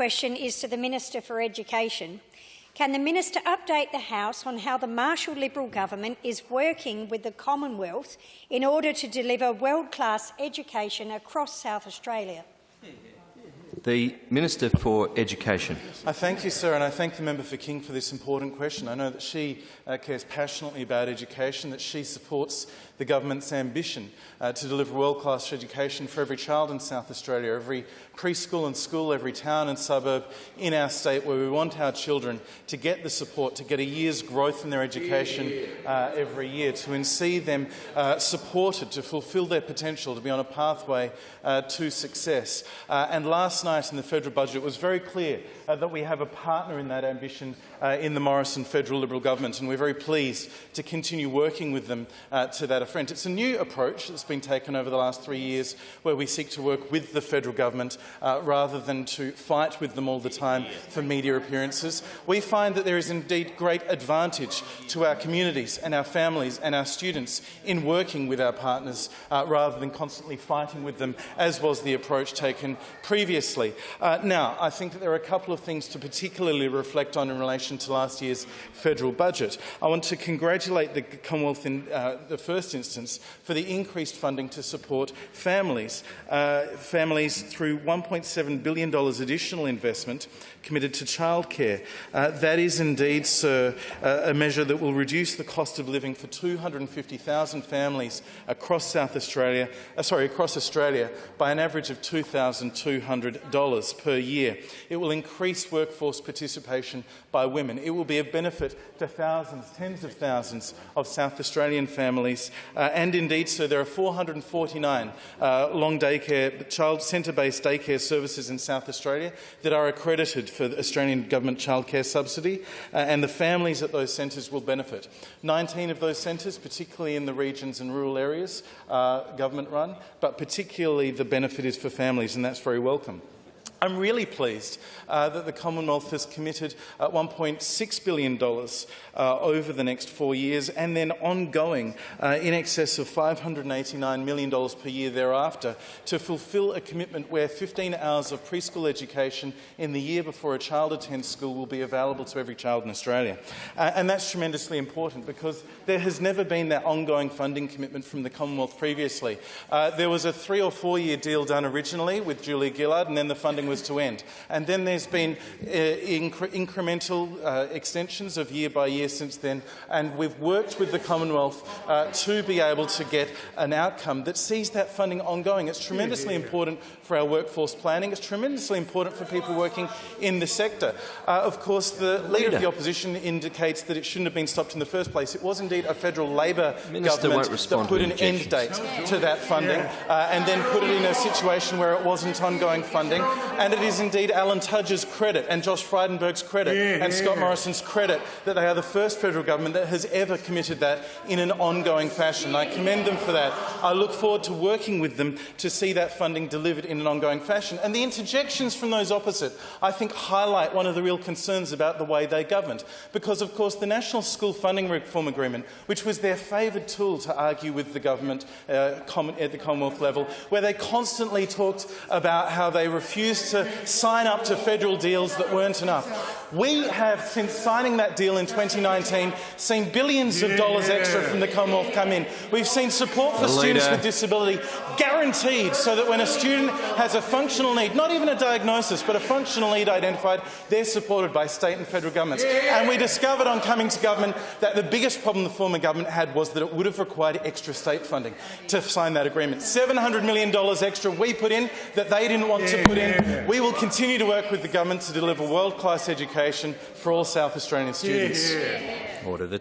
question is to the Minister for Education. Can the Minister update the House on how the Marshall Liberal government is working with the Commonwealth in order to deliver world-class education across South Australia? The Minister for Education. I thank you, sir, and I thank the member for King for this important question. I know that she cares passionately about education, that she supports the government's ambition to deliver world-class education for every child in South Australia, every preschool and school, every town and suburb in our state, where we want our children to get the support, to get a year's growth in their education every year, to see them supported to fulfil their potential, to be on a pathway to success. And last night in the federal budget it was very clear that we have a partner in that ambition in the Morrison federal Liberal government, and we're very pleased to continue working with them to that effect. It's a new approach that's been taken over the last 3 years, where we seek to work with the federal government rather than to fight with them all the time for media appearances. We find that there is indeed great advantage to our communities and our families and our students in working with our partners rather than constantly fighting with them, as was the approach taken previously. Now, I think that there are a couple of things to particularly reflect on in relation to last year's federal budget. I want to congratulate the Commonwealth in the first instance for the increased funding to support families through $1.7 billion additional investment committed to childcare. That is indeed, sir, a measure that will reduce the cost of living for 250,000 families across Australia by an average of $2,200 per year. It will increase workforce participation by women. It will be of benefit to thousands, tens of thousands of South Australian families. And indeed, sir, there are 449 long daycare, child centre-based daycare services in South Australia that are accredited for the Australian Government childcare subsidy, and the families at those centres will benefit. 19 of those centres, particularly in the regions and rural areas, are government-run, but particularly the benefit is for families, and that's very welcome. I'm really pleased that the Commonwealth has committed $1.6 billion over the next 4 years, and then ongoing in excess of $589 million per year thereafter, to fulfil a commitment where 15 hours of preschool education in the year before a child attends school will be available to every child in Australia. And that's tremendously important, because there has never been that ongoing funding commitment from the Commonwealth previously. There was a 3 or 4 year deal done originally with Julia Gillard, and then the funding was to end. And then there's been incremental extensions of year by year since then, and we've worked with the Commonwealth to be able to get an outcome that sees that funding ongoing. It's tremendously important for our workforce planning. It's tremendously important for people working in the sector. Of course, the Leader of the Opposition indicates that it shouldn't have been stopped in the first place. It was indeed a federal Labor government that put an end date to that funding and then put it in a situation where it wasn't ongoing funding. And it is indeed Alan Tudge's credit and Josh Frydenberg's credit and Scott Morrison's credit that they are the first federal government that has ever committed that in an ongoing fashion. I commend them for that. I look forward to working with them to see that funding delivered in an ongoing fashion. And the interjections from those opposite, I think, highlight one of the real concerns about the way they governed. Because, of course, the National School Funding Reform Agreement, which was their favoured tool to argue with the government at the Commonwealth level, where they constantly talked about how they refused to sign up to federal deals that weren't enough. We have, since signing that deal in 2019, seen billions of dollars extra from the Commonwealth come in. We've seen support for students with disability guaranteed, so that when a student has a functional need, not even a diagnosis, but a functional need identified, they're supported by state and federal governments. And we discovered on coming to government that the biggest problem the former government had was that it would have required extra state funding to sign that agreement. $700 million extra we put in that they didn't want to put in. We will continue to work with the government to deliver world-class education for all South Australian students. Order the